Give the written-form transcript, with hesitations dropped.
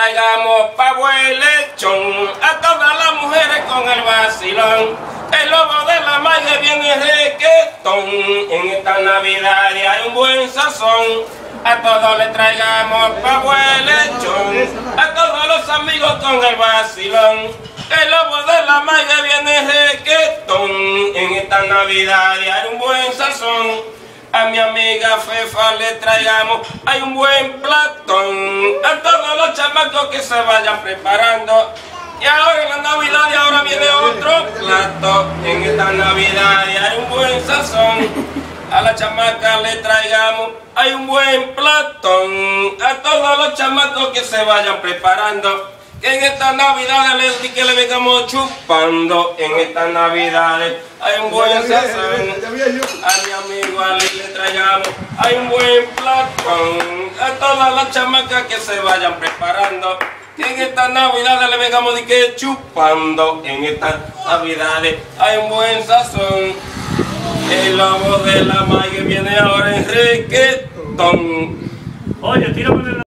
traigamos pavo y lechón a todas las mujeres con el vacilón. El lobo de la magia viene requetón. En esta Navidad hay un buen sazón. A todos le traigamos pavo y lechón, a todos los amigos con el vacilón. El lobo de la magia viene requetón. En esta Navidad hay un buen sazón. A mi amiga Fefa le traigamos, hay un buen platón. A todos los chamacos que se vayan preparando. Y ahora en la Navidad y ahora viene otro plato. En esta Navidad hay un buen sazón. A la chamaca le traigamos, hay un buen platón. A todos los chamacos que se vayan preparando. Que en esta Navidad les di que le vengamos chupando. En esta Navidad hay un buen sazón. A mi amigo Ali le traigamos, hay un buen platón. A todas las chamacas que se vayan preparando. Que en esta Navidad le vengamos di que chupando. En esta Navidad hay un buen sazón. El lobo de la magia viene ahora en requetón. Oye, tírame